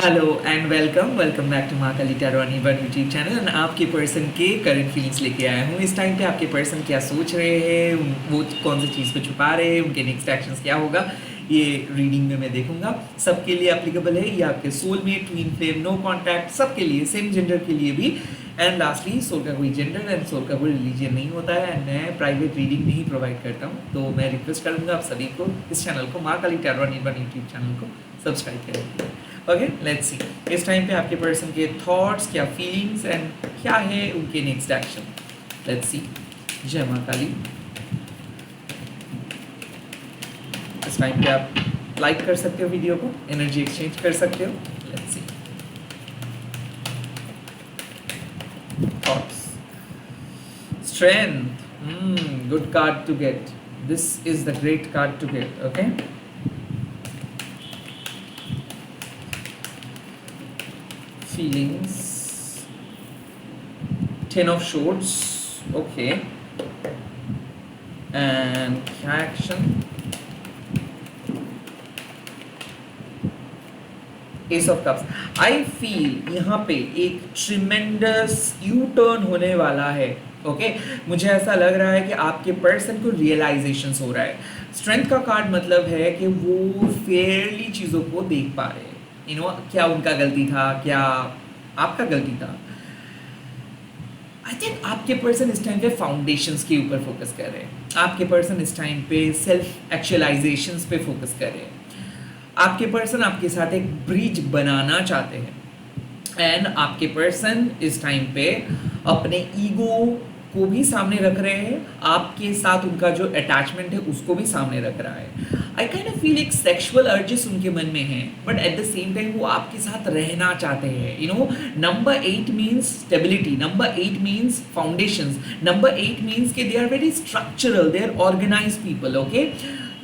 Hello and welcome back to Mahakali tarot and one YouTube channel and आपके person के current feelings लेके आया हूँ। इस टाइम पे आपके पर्सन क्या सोच रहे हैं, वो कौन सी चीज़ को छुपा रहे हैं, उनके नेक्स्ट एक्शंस क्या होगा, ये रीडिंग में मैं देखूंगा। सबके लिए एप्लीकेबल है, ये आपके soulmate, twin flame, no contact, सबके लिए, सेम जेंडर के लिए भी। एंड लास्टली, सोल का कोई जेंडर एंड सोल का कोई रिलीजन नहीं होता है एंड मैं प्राइवेट रीडिंग नहीं प्रोवाइड करता हूँ। तो मैं रिक्वेस्ट करूँगा आप सभी को इस चैनल को, Mahakali tarot and one YouTube channel को सब्सक्राइब करें। ओके, लेट्स सी इस टाइम पे आपके पर्सन के थॉट्स, क्या फीलिंग्स एंड क्या है उनके नेक्स्ट एक्शन। Let's see. जय मां काली। इस टाइम पे आप लाइक कर सकते हो वीडियो को, एनर्जी एक्सचेंज कर सकते हो। Let's see thoughts. Strength, good card to get. This is the great card to get. Okay, feelings, 10 of swords, okay, and action, ace of cups. I feel यहाँ पे एक tremendous U-turn होने वाला है। Okay, मुझे ऐसा लग रहा है कि आपके पर्सन को रियलाइजेशंस हो रहा है। स्ट्रेंथ का कार्ड मतलब है कि वो फेयरली चीज़ों को देख पा रहे हैं। क्या उनका गलती था, क्या आपका गलती था। आई थिंक आपके पर्सन इस टाइम पे फाउंडेशंस के ऊपर फोकस कर रहे हैं। आपके पर्सन इस टाइम पे सेल्फ एक्चुअलाइजेशंस पे फोकस कर रहे हैं। आपके पर्सन आपके साथ एक ब्रिज बनाना चाहते हैं एंड आपके पर्सन इस टाइम पे अपने ईगो को भी सामने रख रहे हैं, आपके साथ उनका जो अटैचमेंट है उसको भी सामने रख रहा है। आई काइंड ऑफ फील एक सेक्सुअल अर्जेस उनके मन में है, but at the same time वो आपके साथ रहना चाहते हैं। Number 8 means stability, number 8 means foundations, number 8 means के they are very structural, they are organised people. Okay,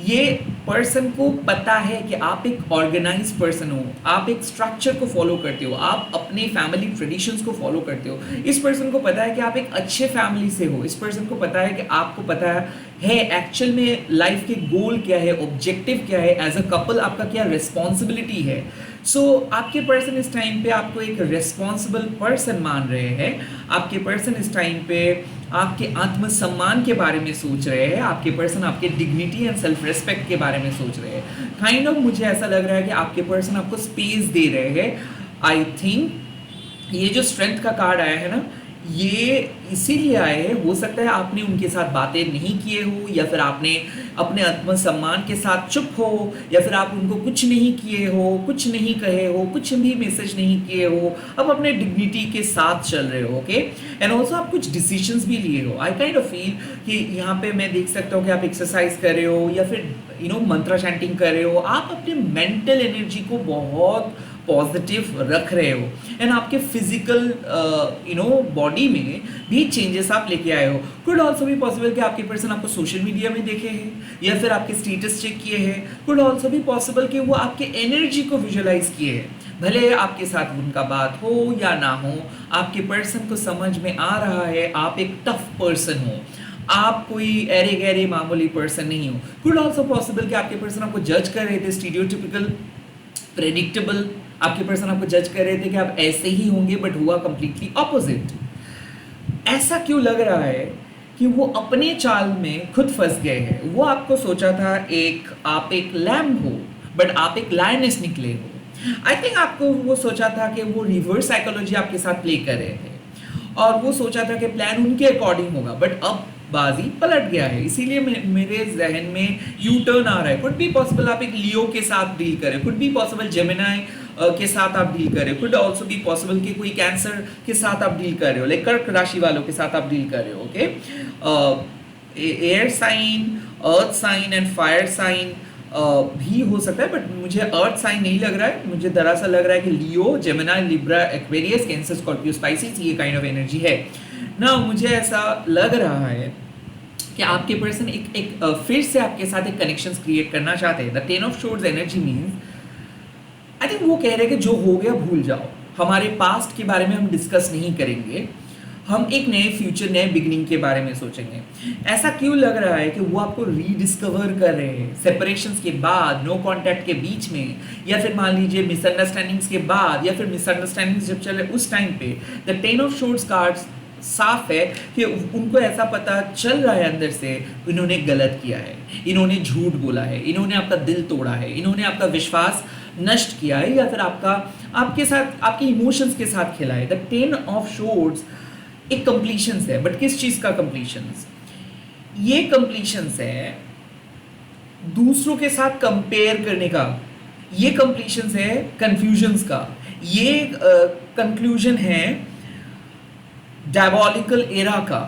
ये पर्सन को पता है कि आप एक ऑर्गेनाइज पर्सन हो, आप एक स्ट्रक्चर को फॉलो करते हो, आप अपने फैमिली ट्रेडिशंस को फॉलो करते हो। इस पर्सन को पता है कि आप एक अच्छे फैमिली से हो। इस पर्सन को पता है कि आपको पता है एक्चुअल में लाइफ के गोल क्या है, ऑब्जेक्टिव क्या है, एज अ कपल आपका क्या रिस्पॉन्सिबिलिटी है। सो आपके पर्सन इस टाइम पे आपको एक रिस्पॉन्सिबल पर्सन मान रहे हैं। आपके पर्सन इस टाइम पे आपके आत्मसम्मान के बारे में सोच रहे हैं। आपके पर्सन आपके डिग्निटी एंड सेल्फ रिस्पेक्ट के बारे में सोच रहे हैं। काइंड ऑफ मुझे ऐसा लग रहा है कि आपके पर्सन आपको स्पेस दे रहे हैं। आई थिंक ये जो स्ट्रेंथ का कार्ड आया है ना, ये इसीलिए आए हैं। हो सकता है आपने उनके साथ बातें नहीं किए हो, या फिर आपने अपने आत्मसम्मान के साथ चुप हो, या फिर आप उनको कुछ नहीं किए हो, कुछ नहीं कहे हो, कुछ भी मैसेज नहीं किए हो, अब अपने डिग्निटी के साथ चल रहे हो। ओके, एंड ऑल्सो आप कुछ डिसीजंस भी लिए हो। आई काइंड ऑफ फील कि यहाँ पे मैं देख सकता हूँ कि आप एक्सरसाइज कर रहे हो या फिर मंत्रा चैंटिंग कर रहे हो। आप अपने मेंटल एनर्जी को बहुत पॉजिटिव रख रहे हो एंड आपके फिजिकल बॉडी में भी चेंजेस आप लेके आए हो। कुड ऑल्सो भी पॉसिबल कि आपके पर्सन आपको सोशल मीडिया में देखे हैं या फिर आपके स्टेटस चेक किए हैं। कुड ऑल्सो भी पॉसिबल कि वो आपके एनर्जी को विजुअलाइज किए हैं। भले आपके साथ उनका बात हो या ना हो, आपके पर्सन को समझ में आ रहा है आप एक टफ पर्सन हो, आप कोई एरे गहरे मामूली पर्सन नहीं हो। कुड ऑल्सो पॉसिबल कि आपके पर्सन आपको जज कर रहे थे, स्टीरियोटिपिकल, प्रेडिक्टेबल। आपके पर्सन आपको जज कर रहे थे कि आप ऐसे ही होंगे, बट हुआ कंप्लीटली ऑपोजिट। ऐसा क्यों लग रहा है कि वो अपने चाल में खुद फंस गए हैं। वो आपको सोचा था आप एक लैम्ब हो, बट आप एक लायनेस निकले हो। आई थिंक आपको वो सोचा था कि वो रिवर्स साइकोलॉजी आपके साथ प्ले कर रहे थे और वो सोचा था कि प्लान उनके अकॉर्डिंग होगा, बट अब बाजी पलट गया है। इसीलिए मेरे जहन में यू टर्न आ रहा है। कुड बी पॉसिबल आप एक लियो के साथ डील करें, कुड बी पॉसिबल जेमिनाई के साथ आप डील करें, कुड ऑल्सो बी पॉसिबल कि कोई कैंसर के साथ आप डील कर रहे हो, लाइक कर्क राशि वालों के साथ आप डील कर रहे हो। Okay, air sign, earth sign and fire sign भी हो सकता है, बट मुझे अर्थ साइन नहीं लग रहा है। मुझे दरअसल लग रहा है कि Leo, Gemini, Libra, Aquarius, Cancer, Scorpio, Pisces, ये काइंड ऑफ एनर्जी है ना। मुझे ऐसा लग रहा है कि आपके पर्सन एक फिर से आपके साथ एक कनेक्शंस क्रिएट करना चाहते हैं। The 10 of swords energy means I think वो कह रहे हैं कि जो हो गया भूल जाओ, हमारे पास्ट के बारे में हम डिस्कस नहीं करेंगे। हम एक नए फ्यूचर, नए बिगनिंग के बारे में सोचेंगे। ऐसा क्यों लग रहा है कि वो आपको रीडिस्कवर कर रहे हैं सेपरेशंस के बाद, नो कांटेक्ट के बीच में, या फिर मान लीजिए मिसअंडरस्टैंडिंग्स के बाद, या फिर मिसअंडरस्टैंडिंग्स जब चले उस टाइम पे। द टेन ऑफ शोर्ड्स कार्ड्स साफ है कि उनको ऐसा पता चल रहा है अंदर से, इन्होंने गलत किया है, इन्होंने झूठ बोला है, इन्होंने आपका दिल तोड़ा है, इन्होंने आपका विश्वास नष्ट किया है, या फिर आपके साथ, आपके इमोशंस के साथ खेला है। द टेन ऑफ शोर्ड्स एक कंप्लीशंस है, बट किस चीज का कंप्लीशंस? ये कंप्लीशंस है दूसरों के साथ कंपेयर करने का, ये कंप्लीशंस है कंफ्यूजन्स का, ये कंक्लूजन है डायबॉलिकल एरा का।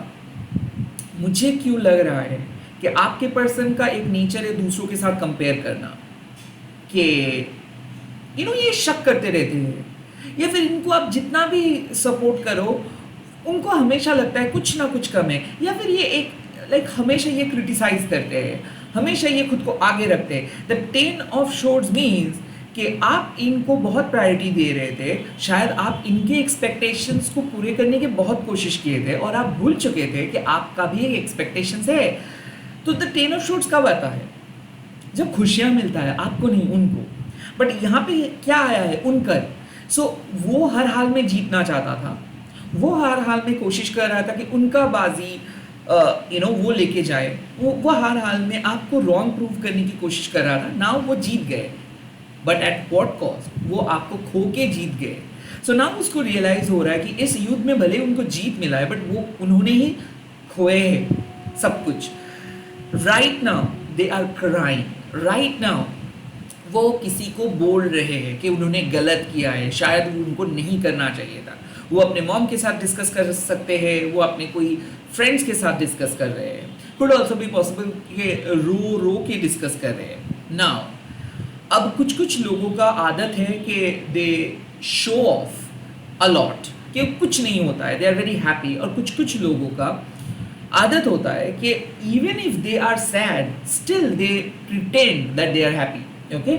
मुझे क्यों लग रहा है कि आपके पर्सन का एक नेचर है दूसरों के साथ कंपेयर करना, कि ये शक करते रहते हैं, या फिर इनको आप जितना भी सपोर्ट करो उनको हमेशा लगता है कुछ ना कुछ कम है, या फिर ये एक हमेशा ये क्रिटिसाइज करते हैं, हमेशा ये खुद को आगे रखते हैं। The ten of swords means कि आप इनको बहुत प्रायोरिटी दे रहे थे, शायद आप इनके एक्सपेक्टेशंस को पूरे करने की बहुत कोशिश किए थे और आप भूल चुके थे कि आपका भी एक एक्सपेक्टेशंस है। तो द टेन ऑफ शोर्ड्स कब आता है? जब खुशियां मिलता है, आपको नहीं उनको। बट यहाँ पे क्या आया है? उनकर। सो वो हर हाल में जीतना चाहता था, वो हर हाल में कोशिश कर रहा था कि उनका बाजी वो लेके जाए, वो हर हाल में आपको रॉन्ग प्रूव करने की कोशिश कर रहा था। नाउ वो जीत गए, बट एट व्हाट कॉस्ट? वो आपको खो के जीत गए। सो नाउ उसको रियलाइज हो रहा है कि इस युद्ध में भले उनको जीत मिला है, बट वो उन्होंने ही खोए हैं सब कुछ। Right now they are crying, right now वो किसी को बोल रहे हैं कि उन्होंने गलत किया है, शायद वो उनको नहीं करना चाहिए था। वो अपने मॉम के साथ डिस्कस कर सकते हैं, वो अपने कोई फ्रेंड्स के साथ डिस्कस कर रहे हैं, कुड ऑल्सो बी पॉसिबल कि रो के डिस्कस कर रहे हैं। नाउ अब कुछ लोगों का आदत है कि दे शो ऑफ अ लॉट, कि कुछ नहीं होता है, दे आर वेरी हैप्पी। और कुछ लोगों का आदत होता है कि even if they are sad still they pretend that they are happy. Okay,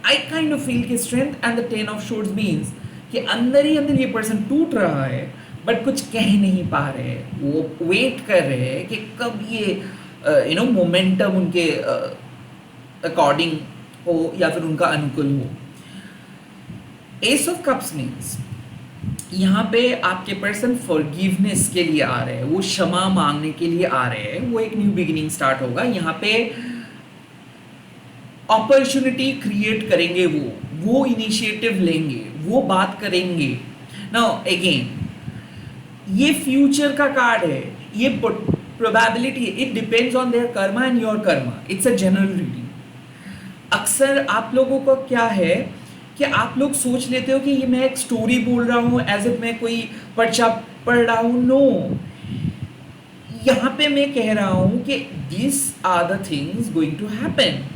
I kind of feel कि strength and the ten of swords means कि अंदर ही अंदर ये पर्सन टूट रहा है, बट कुछ कह नहीं पा रहे हैं। वो वेट कर रहे हैं कि कब ये मोमेंटम उनके अकॉर्डिंग हो या फिर उनका अनुकूल हो। एस ऑफ कप्स मीन्स यहाँ पे आपके पर्सन फॉरगिवनेस के लिए आ रहे हैं, वो क्षमा मांगने के लिए आ रहे हैं, वो एक न्यू बिगिनिंग स्टार्ट होगा। यहाँ पे अपॉर्चुनिटी क्रिएट करेंगे, वो इनिशिएटिव लेंगे, वो बात करेंगे। नाउ अगेन ये फ्यूचर का कार्ड है, ये प्रोबेबिलिटी है, it depends on their Karma and your Karma, it's a general reading. अक्सर आप लोगों को क्या है कि आप लोग सोच लेते हो कि ये मैं एक स्टोरी बोल रहा हूँ, एज इफ मैं कोई पर्चा पढ़ रहा हूँ। नो, यहाँ पे मैं कह रहा हूँ कि this are the things going to happen.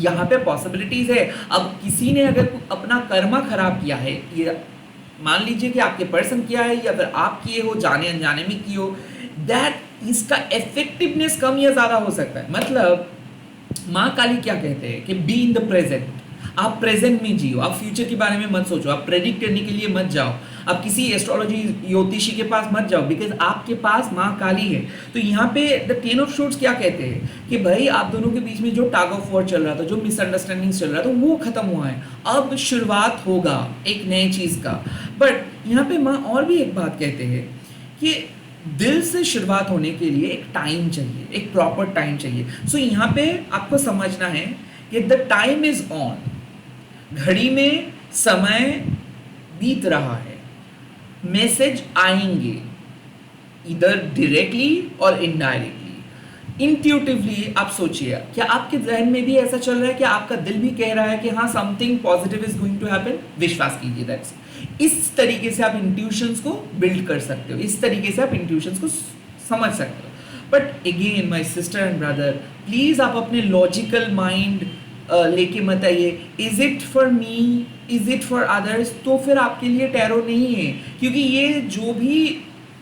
यहाँ पे पॉसिबिलिटीज है। अब किसी ने अगर अपना कर्मा खराब किया है, ये मान लीजिए कि आपके पर्सन किया है या फिर आप किए हो, जाने अनजाने में किए हो, दैट इसका इफेक्टिवनेस कम या ज़्यादा हो सकता है। मतलब माँ काली क्या कहते हैं कि बी इन द प्रेजेंट, आप प्रेजेंट में जियो, आप फ्यूचर के बारे में मत सोचो, आप प्रेडिक्ट करने के लिए मत जाओ, आप किसी एस्ट्रोलॉजी ज्योतिषी के पास मत जाओ, बिकॉज आपके पास माँ काली है। तो यहाँ पे द टेन ऑफ शोर्ड्स क्या कहते हैं कि भाई आप दोनों के बीच में जो टग ऑफ वॉर चल रहा था, जो मिसअंडरस्टैंडिंग चल रहा था, वो खत्म हुआ है, अब शुरुआत होगा एक नई चीज़ का। बट यहाँ पे माँ और भी एक बात कहते हैं कि दिल से शुरुआत होने के लिए एक टाइम चाहिए, एक प्रॉपर टाइम चाहिए। सो यहाँ पे आपको समझना है कि द टाइम इज ऑन, घड़ी में समय बीत रहा है, मैसेज आएंगे इधर डायरेक्टली और इनडायरेक्टली। इंट्यूटिवली आप सोचिए, क्या आपके जहन में भी ऐसा चल रहा है कि आपका दिल भी कह रहा है कि हाँ something positive is going to happen? विश्वास कीजिए, दैट्स इस तरीके से आप इंट्यूशंस को बिल्ड कर सकते हो, इस तरीके से आप इंट्यूशंस को समझ सकते हो। But again my sister and brother, please आप अपने लॉजिकल माइंड लेके मत आइए। Is it for me, is it for others? तो फिर आपके लिए टैरो नहीं है, क्योंकि ये जो भी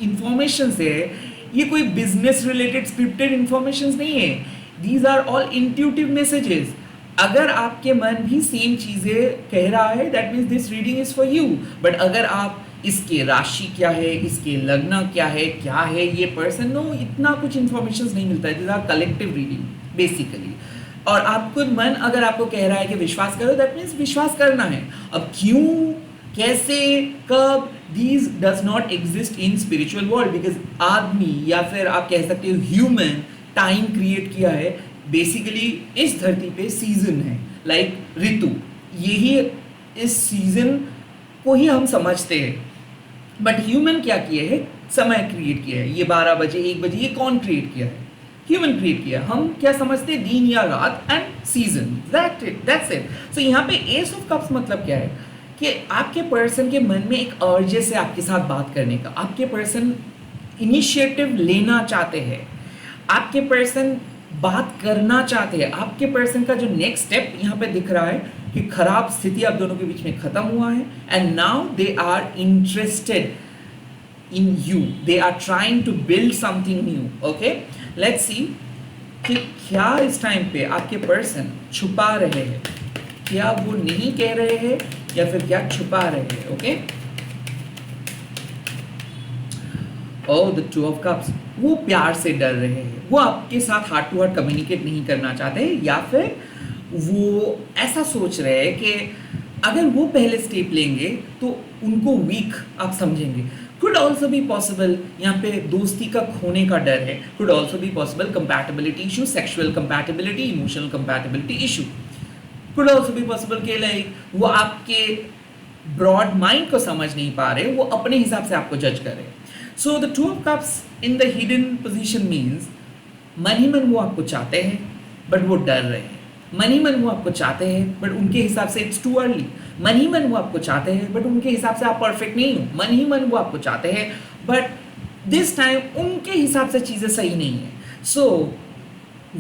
इंफॉर्मेशन है ये कोई बिजनेस रिलेटेड स्क्रिप्टेड इंफॉर्मेशन नहीं है। These are all intuitive messages. अगर आपके मन भी सेम चीज़ें कह रहा है, that means this reading is for you. But अगर आप इसके राशि क्या है, इसके लग्न क्या है ये पर्सन, नो इतना कुछ इन्फॉर्मेशन नहीं मिलता है। This are collective reading basically. और आपको मन अगर आपको कह रहा है कि विश्वास करो, दैट मीन्स विश्वास करना है। अब क्यों, कैसे, कब, these does not exist in spiritual world, because आदमी या फिर आप कह सकते हो ह्यूमन टाइम क्रिएट किया है। बेसिकली इस धरती पे सीजन है, लाइक ऋतु, यही इस सीजन को ही हम समझते हैं। बट ह्यूमन क्या किए है, समय क्रिएट किया है। ये 12 बजे 1 बजे ये कौन क्रिएट किया है? ह्यूमन क्रिएट किया। हम क्या समझते हैं, दिन या रात एंड सीजन, दैट्स इट। सो यहाँ पे एस ऑफ कप्स मतलब क्या है कि आपके पर्सन के मन में एक अर्जेस है आपके साथ बात करने का। आपके पर्सन इनिशिएटिव लेना चाहते हैं, आपके पर्सन बात करना चाहते हैं। आपके पर्सन का जो नेक्स्ट स्टेप यहाँ पे दिख रहा है कि खराब स्थिति आप दोनों के बीच में खत्म हुआ है, and now they are interested in you, they are trying to build something new. Okay, let's see कि क्या इस टाइम पे आपके पर्सन छुपा रहे हैं, क्या वो नहीं कह रहे हैं या फिर क्या छुपा रहे हैं। ओके, और द टू ऑफ कप्स, वो प्यार से डर रहे हैं, वो आपके साथ हार्ट टू हार्ट कम्युनिकेट नहीं करना चाहते, या फिर वो ऐसा सोच रहे हैं कि अगर वो पहले स्टेप लेंगे तो उनको वीक आप समझेंगे। कुड ऑल्सो बी पॉसिबल यहाँ पे दोस्ती का खोने का डर है। Could also be possible compatibility issue, sexual compatibility, emotional compatibility issue. Could also be possible के लाइक वो आपके ब्रॉड माइंड को समझ नहीं पा रहे, वो अपने हिसाब से आपको जज कर रहे हैं। So the two of cups in the hidden position means मन ही मन वो आपको चाहते हैं बट वो डर रहे हैं। मन ही मन वो आपको चाहते हैं बट उनके हिसाब से इट्स टू अर्ली। मन ही मन वो आपको चाहते हैं बट उनके हिसाब से आप परफेक्ट नहीं हो। मन ही मन वो आपको चाहते हैं बट दिस टाइम उनके हिसाब से चीज़ें सही नहीं है। सो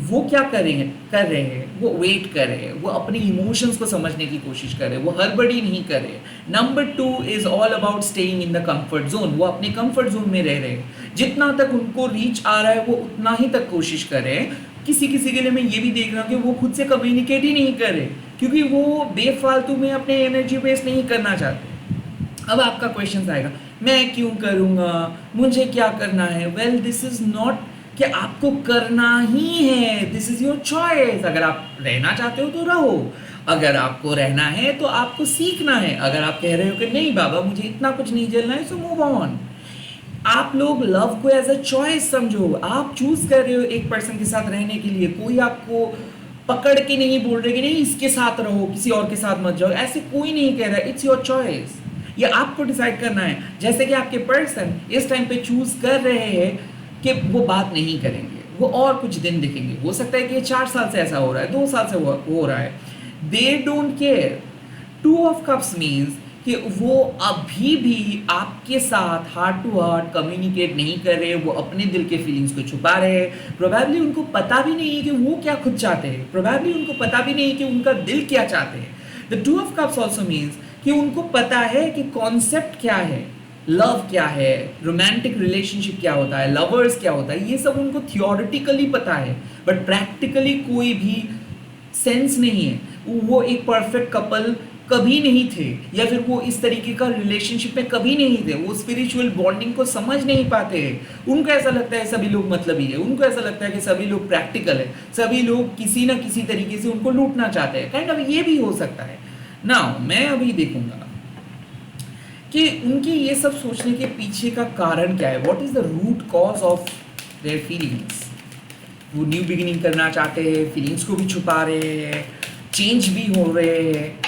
वो क्या कर रहे हैं, वो वेट कर रहे हैं, वो अपने इमोशंस को समझने की कोशिश कर रहे हैं, वो हड़बड़ी नहीं कर रहे। Number 2 is all about staying in the comfort zone. वो अपने कंफर्ट जोन में रह रहे हैं, जितना तक उनको रीच आ रहा है वो उतना ही तक कोशिश कर रहे हैं। किसी के लिए मैं ये भी देख रहा हूँ कि वो खुद से कम्युनिकेट ही नहीं कर रहे, क्योंकि वो बेफालतू में अपने एनर्जी वेस्ट नहीं करना चाहते। अब आपका क्वेश्चन आएगा, मैं क्यों करूँगा, मुझे क्या करना है? वेल, दिस इज नॉट कि आपको करना ही है, दिस इज योर चॉइस। अगर आप रहना चाहते हो तो रहो, अगर आपको रहना है तो आपको सीखना है। अगर आप कह रहे हो कि नहीं बाबा मुझे इतना कुछ नहीं झेलना है, सो मूव ऑन। आप लोग लव को एज अ चॉइस समझो। आप चूज कर रहे हो एक पर्सन के साथ रहने के लिए, कोई आपको पकड़ के नहीं बोल रहे कि नहीं इसके साथ रहो, किसी और के साथ मत जाओ, ऐसे कोई नहीं कह रहा है। इट्स योर चॉइस, ये आपको डिसाइड करना है। जैसे कि आपके पर्सन इस टाइम पे चूज कर रहे हैं कि वो बात नहीं करेंगे, वो और कुछ दिन दिखेंगे। हो सकता है कि 4 साल से ऐसा हो रहा है, 2 साल से हो रहा है। They don't care. 2 of cups means कि वो अभी भी आपके साथ हार्ट टू हार्ट कम्युनिकेट नहीं कर रहे, वो अपने दिल के फीलिंग्स को छुपा रहे हैं। प्रोबेबली उनको पता भी नहीं है कि वो क्या खुद चाहते हैं, प्रोबेबली उनको पता भी नहीं है कि उनका दिल क्या चाहते हैं। The 2 of cups also means कि उनको पता है कि कॉन्सेप्ट क्या है, लव क्या है, रोमांटिक रिलेशनशिप क्या होता है, लवर्स क्या होता है, ये सब उनको थियोरिटिकली पता है बट प्रैक्टिकली कोई भी सेंस नहीं है। वो एक परफेक्ट कपल कभी नहीं थे, या फिर वो इस तरीके का रिलेशनशिप में कभी नहीं थे। वो स्पिरिचुअल बॉन्डिंग को समझ नहीं पाते हैं। उनको ऐसा लगता है सभी लोग मतलबी है, उनको ऐसा लगता है कि सभी लोग प्रैक्टिकल है, सभी लोग किसी ना किसी तरीके से उनको लूटना चाहते हैं। काइंड ऑफ ये भी हो सकता है। नाउ मैं अभी देखूंगा कि उनके ये सब सोचने के पीछे का कारण क्या है। What is the root cause of their feelings. वो न्यू बिगिनिंग करना चाहते हैं, फीलिंग्स को भी छुपा रहे हैं, चेंज भी हो रहे हैं।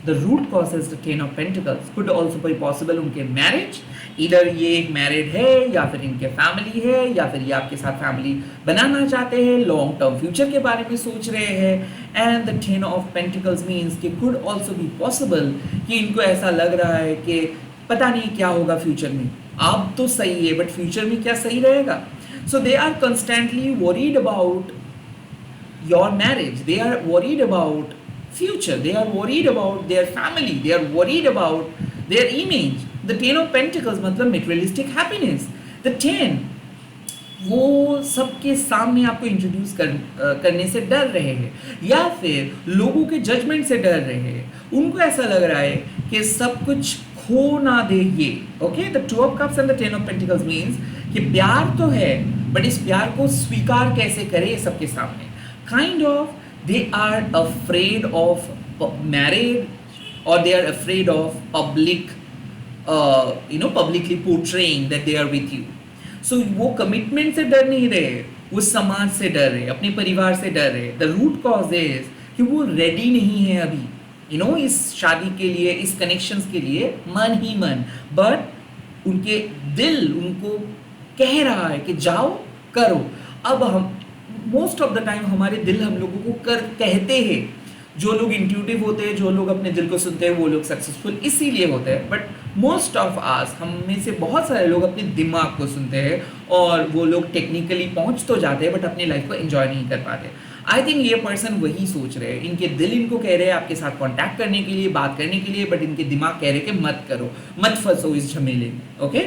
The root cause is the 10 of pentacles. Could also be possible उनके मैरिज, इधर ये एक मैरिड है या फिर इनके फैमिली है, या फिर ये आपके साथ फैमिली बनाना चाहते हैं, लॉन्ग टर्म फ्यूचर के बारे में सोच रहे हैं। And the 10 of pentacles means कि कुड ऑल्सो बी पॉसिबल कि इनको ऐसा लग रहा है कि पता नहीं क्या होगा फ्यूचर में। अब तो सही है बट फ्यूचर में क्या सही रहेगा। So they are constantly worried about your marriage, they are worried about future, they are worried about their family, they are worried about their image. The 10 of Pentacles मतलब materialistic happiness. The 10 वो सबके सामने आपको introduce करने से डर रहे हैं, या फिर लोगों के जजमेंट से डर रहे हैं। उनको ऐसा लग रहा है कि सब कुछ खो ना दे ये। Okay, the two of cups and the ten of pentacles means कि प्यार तो है बट इस प्यार को स्वीकार कैसे करे सबके सामने। Kind of they are afraid of married or they are afraid of publicly portraying that they are with you. So वो कमिटमेंट से डर नहीं रहे, वो समाज से डर रहे, अपने परिवार से डर रहे। द रूट कॉज इज कि वो रेडी नहीं है अभी इस शादी के लिए, इस कनेक्शंस के लिए मन ही मन, बट उनके दिल उनको कह रहा है कि जाओ करो। अब हम मोस्ट ऑफ द टाइम हमारे दिल हम लोगों को कहते हैं, जो लोग इंट्यूटिव होते हैं, जो लोग अपने दिल को सुनते हैं, वो लोग सक्सेसफुल इसीलिए होते हैं। बट मोस्ट ऑफ आस, हम में से बहुत सारे लोग अपने दिमाग को सुनते हैं और वो लोग टेक्निकली पहुंच तो जाते हैं बट अपनी लाइफ को एंजॉय नहीं कर पाते। आई थिंक ये पर्सन वही सोच रहे हैं, इनके दिल इनको कह रहे हैं आपके साथ कांटेक्ट करने के लिए, बात करने के लिए, बट इनके दिमाग कह रहे हैं कि मत करो, मत फंसो इस झमेले में। Okay,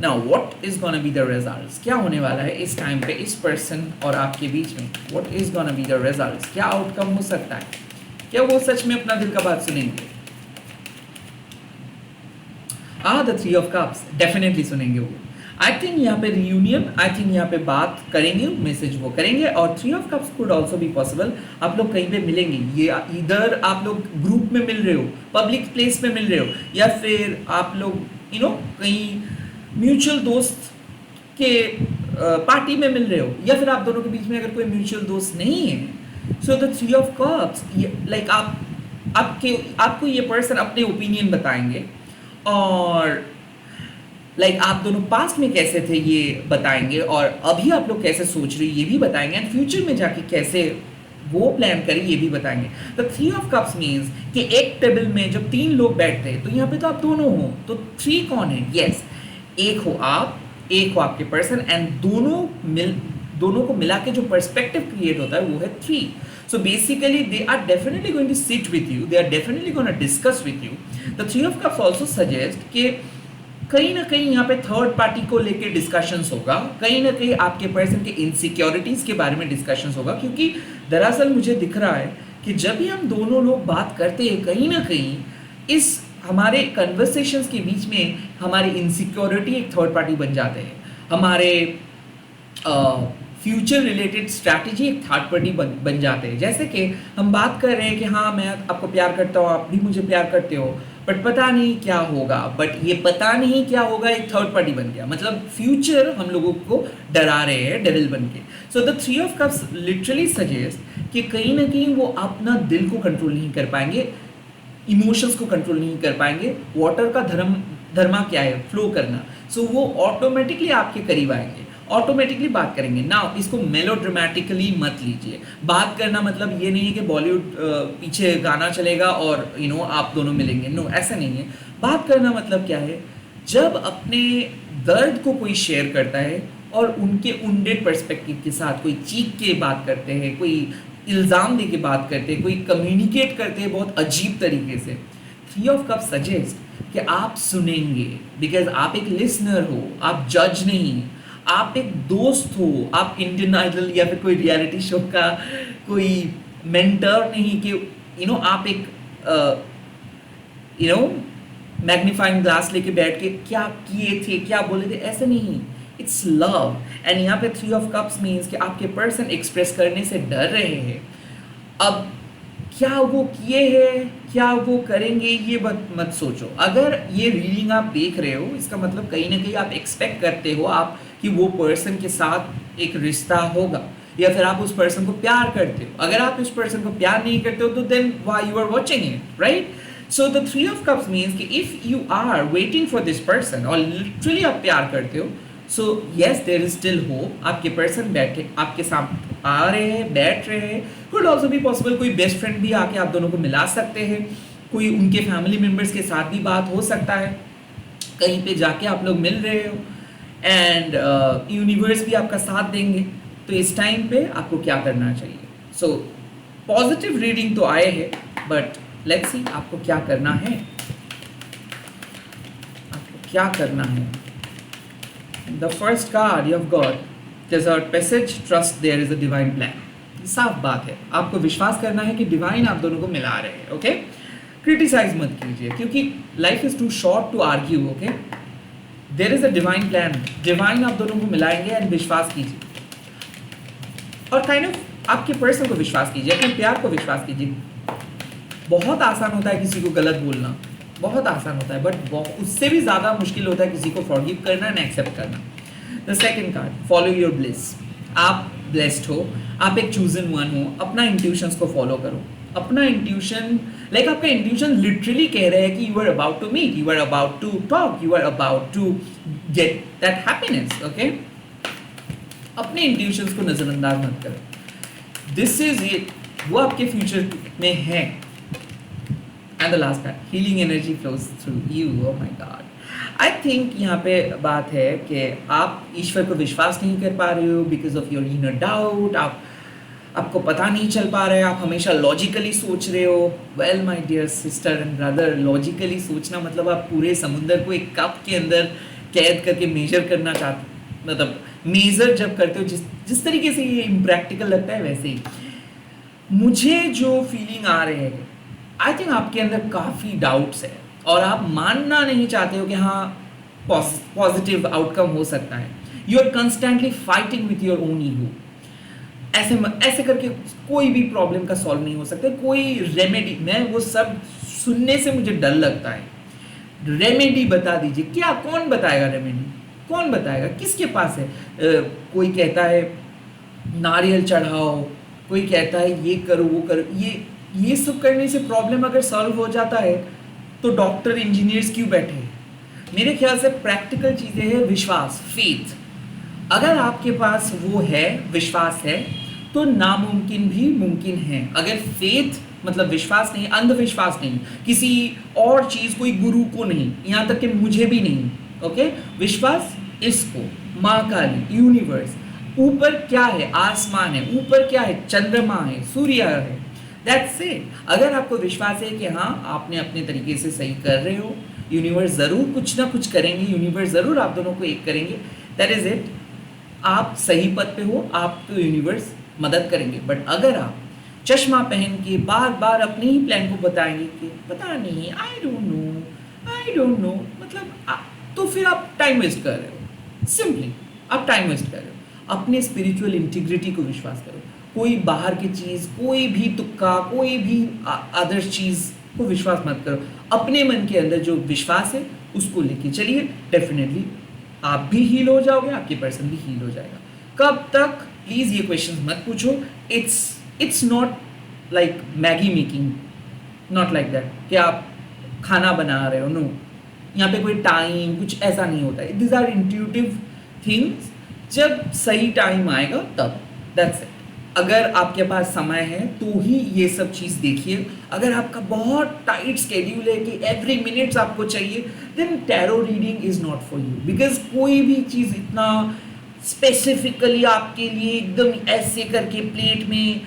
now what is gonna be the results? क्या होने वाला है इस टाइम पे इस पर्सन और आपके बीच में? What is gonna be the results? क्या आउटकम हो सकता है? क्या वो सच में अपना दिल का बात सुनेंगे? The three of cups definitely सुनेंगे वो। आई थिंक यहाँ पे रियूनियन, आई थिंक यहाँ पे बात करेंगे, मैसेज वो करेंगे। और three of cups could also be possible, आप लोग कहीं पे मिलेंगे, ये इधर आप लोग ग्रुप में मिल रहे हो, पब्लिक प्लेस में मिल रहे हो, या फिर आप लोग कहीं म्यूचुअल दोस्त के पार्टी में मिल रहे हो, या फिर आप दोनों के बीच में अगर कोई म्यूचुअल दोस्त नहीं है। सो the three of cups like आपको ये पर्सन अपने ओपिनियन बताएंगे और लाइक आप दोनों पास्ट में कैसे थे ये बताएंगे, और अभी आप लोग कैसे सोच रहे हो ये भी बताएंगे, एंड फ्यूचर में जाके कैसे वो प्लान करें ये भी बताएंगे। The three of cups means कि एक टेबल में जब 3 लोग बैठते हैं तो यहाँ पे तो आप दोनों हो, तो 3 कौन है? यस, एक हो आप, एक हो आपके पर्सन, एंड दोनों को मिला के जो पर्सपेक्टिव क्रिएट होता है वो है 3। So basically they are definitely going to sit with you, they are definitely going to discuss with you. The three of cups also suggest कि कहीं ना कहीं यहाँ पे थर्ड पार्टी को लेके डिस्कशंस होगा, कहीं ना कहीं आपके पर्सन के इनसिक्योरिटीज के बारे में डिस्कशंस होगा, क्योंकि दरअसल मुझे दिख रहा है कि जब भी हम दोनों लोग बात करते हैं कहीं ना कहीं इस हमारे कन्वर्सेशंस के बीच में हमारी इनसिक्योरिटी एक थर्ड पार्टी बन जाते हैं, हमारे फ्यूचर रिलेटेड स्ट्रैटेजी एक थर्ड पार्टी बन जाते हैं। जैसे कि हम बात कर रहे हैं कि हाँ मैं आपको प्यार करता हूँ, आप भी मुझे प्यार करते हो, बट पता नहीं क्या होगा, बट ये पता नहीं क्या होगा एक थर्ड पार्टी बन गया, मतलब फ्यूचर हम लोगों को डरा रहे हैं डेविल बन के। सो the three of cups literally suggest कि कहीं ना कहीं वो अपना दिल को कंट्रोल नहीं कर पाएंगे, इमोशंस को कंट्रोल नहीं कर पाएंगे। वाटर का धर्मा क्या है? फ्लो करना। सो वो ऑटोमेटिकली आपके करीब आएंगे, ऑटोमेटिकली बात करेंगे। नाउ इसको मेलोड्रामेटिकली मत लीजिए। बात करना मतलब ये नहीं है कि बॉलीवुड पीछे गाना चलेगा और आप दोनों मिलेंगे, नो ऐसा नहीं है। बात करना मतलब क्या है? जब अपने दर्द को कोई शेयर करता है और उनके उंडेड पर्सपेक्टिव के साथ कोई चीख के बात करते हैं, कोई इल्ज़ाम दे के बात करते हैं, कोई कम्युनिकेट करते हैं बहुत अजीब तरीके से, थ्री ऑफ कप सजेस्ट कि आप सुनेंगे, बिकॉज आप एक लिसनर हो, आप जज नहीं, आप एक दोस्त हो, आप इंडियन आइडल या फिर कोई रियलिटी शो का कोई मेंटर नहीं कि आप एक मैग्नीफाइंग ग्लास लेके बैठ के क्या किए थे, क्या बोले थे, ऐसे नहीं। It's love. एंड यहाँ पे थ्री ऑफ कप्स मीन्स कि आपके पर्सन एक्सप्रेस करने से डर रहे हैं। अब क्या वो किए हैं, क्या वो करेंगे, ये मत सोचो। अगर ये रीडिंग आप देख रहे हो, इसका मतलब कहीं ना कहीं आप एक्सपेक्ट करते हो आप कि वो पर्सन के साथ एक रिश्ता होगा, या फिर आप उस पर्सन को प्यार करते हो। अगर आप उस पर्सन को प्यार नहीं करते हो तो then why you are watching it, right? So the three of cups means कि if you are waiting for this person और लिटरली आप प्यार करते हो, so yes there is still hope. आपके पर्सन बैठे आपके सामने आ रहे हैं, बैठ रहे हैं। कुड ऑल्सो भी पॉसिबल कोई बेस्ट फ्रेंड भी आके आप दोनों को मिला सकते हैं, कोई उनके फैमिली मेम्बर्स के साथ भी बात हो सकता है, कहीं पे जाके आप लोग मिल रहे हो, एंड यूनिवर्स भी आपका साथ देंगे। तो इस टाइम पे आपको क्या करना चाहिए? सो पॉजिटिव रीडिंग तो आए हैं, बट लेट्स सी आपको क्या करना है, आपको क्या करना है। The first card you have got desert passage, trust there is a divine plan. साफ बात है, आपको विश्वास करना है कि डिवाइन आप दोनों को मिला रहे हैं। ओके, क्रिटिसाइज मत कीजिए, क्योंकि life is too short to argue. Okay, there is a divine plan. Divine आप दोनों को मिलाएंगे एंड विश्वास कीजिए, और काइंड ऑफ आपके पर्सन को विश्वास कीजिए, अपने प्यार को विश्वास कीजिए. बहुत आसान होता है किसी को गलत बोलना, बहुत आसान होता है, बट उससे भी ज़्यादा मुश्किल होता है किसी को फॉरगिव करना एंड एक्सेप्ट करना. The second card, follow your bliss. आप ब्लेस्ड हो, आप एक चूजन वन हो. अपना इंट्यूशंस को फॉलो करो. अपना इंट्यूशन, लाइक आपका इंट्यूशन लिटरली कह रहा है कि you are about to meet, you are about to talk, you are about to get that happiness. Okay, अपने इंट्यूशंस को नज़रअंदाज मत करो. दिस इज इट, वो आपके फ्यूचर में है. And the last card, healing energy flows through you. Oh my God, I think यहाँ पे बात है कि आप ईश्वर को विश्वास नहीं कर पा रहे हो because of your inner doubt. आपको पता नहीं चल पा रहा है, आप हमेशा लॉजिकली सोच रहे हो. Well my dear sister and brother, logically सोचना मतलब आप पूरे समुंदर को एक कप के अंदर कैद करके मेजर करना चाहते, मतलब मेजर जब करते हो जिस तरीके से ये इम्प्रैक्टिकल लगता है वैसे ही. मुझे जो फीलिंग आ रहे हैं, आई थिंक आपके अंदर काफ़ी डाउट्स है और आप मानना नहीं चाहते हो कि हाँ पॉजिटिव आउटकम हो सकता है. You are constantly fighting with your own ego. ऐसे करके कोई भी प्रॉब्लम का सॉल्व नहीं हो सकता. कोई रेमेडी, मैं वो सब सुनने से मुझे डर लगता है. रेमेडी बता दीजिए, क्या, कौन बताएगा रेमेडी, कौन बताएगा, किसके पास है? कोई कहता है नारियल चढ़ाओ, कोई कहता है ये करो वो करो. ये सब करने से प्रॉब्लम अगर सॉल्व हो जाता है तो डॉक्टर इंजीनियर्स क्यों बैठे? मेरे ख्याल से प्रैक्टिकल चीज़ें हैं विश्वास, फेथ. अगर आपके पास वो है, विश्वास है, तो नामुमकिन भी मुमकिन है. अगर फेथ मतलब विश्वास नहीं, अंधविश्वास नहीं, किसी और चीज़, कोई गुरु को नहीं, यहाँ तक कि मुझे भी नहीं. ओके, विश्वास इसको, माँ काली, यूनिवर्स, ऊपर क्या है, आसमान है, ऊपर क्या है, चंद्रमा है, सूर्य है. That's it. अगर आपको विश्वास है कि हाँ आपने अपने तरीके से सही कर रहे हो, यूनिवर्स ज़रूर कुछ ना कुछ करेंगे, यूनिवर्स ज़रूर आप दोनों को एक करेंगे. That is it. आप सही पद पे हो, आपको यूनिवर्स मदद करेंगे. बट अगर आप चश्मा पहन के बार बार अपने ही प्लान को बताएंगे कि पता नहीं, आई डोंट नो, मतलब तो फिर आप टाइम वेस्ट कर रहे हो. सिंपली आप टाइम वेस्ट कर रहे हो. अपने स्पिरिचुअल इंटीग्रिटी को विश्वास करो. कोई बाहर की चीज़, कोई भी तुक्का, कोई भी अदर चीज़ को विश्वास मत करो. अपने मन के अंदर जो विश्वास है उसको लेके चलिए. डेफिनेटली आप भी हील हो जाओगे, आपके पर्सन भी हील हो जाएगा. कब तक, प्लीज़ ये क्वेश्चन मत पूछो. It's not like Maggi making, not like that कि आप खाना बना रहे हो. नो, यहाँ पे कोई टाइम कुछ ऐसा नहीं होता है. This are intuitive things. जब सही टाइम आएगा तब, दैट्स इट. अगर आपके पास समय है तो ही ये सब चीज़ देखिए. अगर आपका बहुत टाइट स्केड्यूल है कि एवरी मिनट्स आपको चाहिए, then tarot reading is not for you. Because कोई भी चीज़ इतना स्पेसिफिकली आपके लिए एकदम ऐसे करके प्लेट में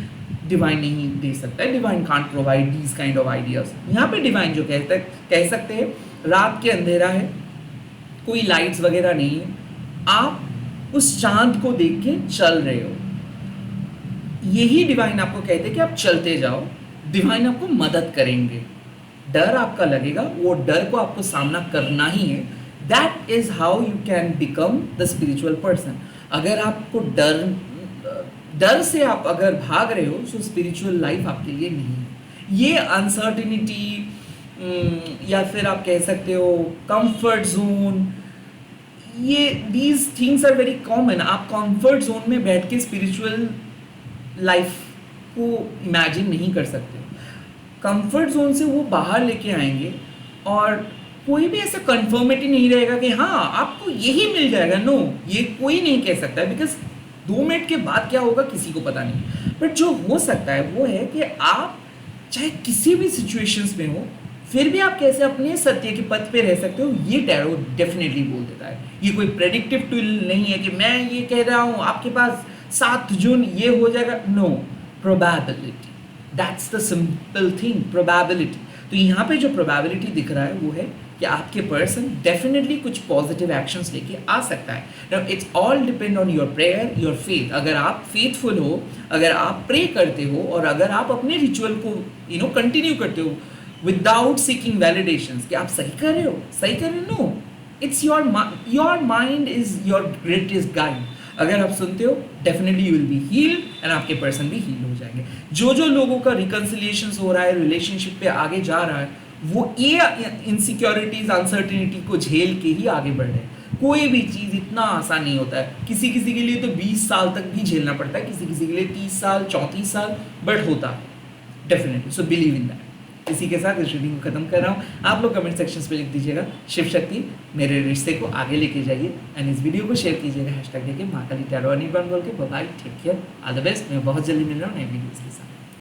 डिवाइन नहीं दे सकता है. Divine can't provide these kind of ideas. यहाँ पे डिवाइन जो कह सकते हैं, रात के अंधेरा है, कोई लाइट्स वगैरह नहीं है, आप उस चांद को देख के चल रहे हो, यही डिवाइन आपको कहते हैं कि आप चलते जाओ. डिवाइन आपको मदद करेंगे. डर आपका लगेगा, वो डर को आपको सामना करना ही है. That is how you can become the spiritual person. अगर आपको डर से आप अगर भाग रहे हो तो स्पिरिचुअल लाइफ आपके लिए नहीं है. ये अनसर्टिनिटी या फिर आप कह सकते हो कंफर्ट जोन, ये these things are very common. आप कंफर्ट जोन में बैठ के स्पिरिचुअल लाइफ को इमेजिन नहीं कर सकते. कंफर्ट जोन से वो बाहर लेके आएंगे और कोई भी ऐसा कंफर्मिटी नहीं रहेगा कि हाँ आपको यही मिल जाएगा. नो, ये कोई नहीं कह सकता है. बिकॉज 2 मिनट के बाद क्या होगा किसी को पता नहीं. बट जो हो सकता है वो है कि आप चाहे किसी भी सिचुएशंस में हो, फिर भी आप कैसे अपने सत्य के पथ पे रह सकते हो, ये टैरो डेफिनेटली बोल देता है. ये कोई प्रेडिक्टिव टूल नहीं है कि मैं ये कह रहा हूँ आपके पास 7 जून ये हो जाएगा. No, probability, that's the simple thing, probability. तो यहाँ पे जो प्रोबेबिलिटी दिख रहा है वो है कि आपके पर्सन डेफिनेटली कुछ पॉजिटिव एक्शंस लेके आ सकता है. Now it's all depend on your prayer, your faith. अगर आप फेथफुल हो, अगर आप प्रे करते हो और अगर आप अपने रिचुअल को कंटिन्यू करते हो, विदाउट सीकिंग वैलिडेशंस कि आप सही कर रहे हो, सही कर रहे हो। No, it's your mind is your greatest guide. अगर आप सुनते हो definitely you will be healed and आपके पर्सन भी हील हो जाएंगे। जो जो लोगों का रिकंसिलिएशन हो रहा है, रिलेशनशिप पे आगे जा रहा है, वो ये इनसिक्योरिटीज अनसर्टिनिटी को झेल के ही आगे बढ़ रहे हैं। कोई भी चीज़ इतना आसान नहीं होता है। किसी किसी के लिए तो 20 साल तक भी झेलना पड़ता है, किसी किसी के लिए 30 साल 34 साल, बट होता है definitely. So believe in that. इसी के साथ इस रीडिंग को खत्म कर रहा हूँ। आप लोग कमेंट सेक्शन पे लिख दीजिएगा शिव शक्ति मेरे रिश्ते को आगे लेके जाइए, एंड इस वीडियो को शेयर कीजिएगा हैशटैग लेके महाकाली टैरो बोल के। Bye, take care, all the best. मैं बहुत जल्दी मिल रहा हूँ नए वीडियोस के साथ।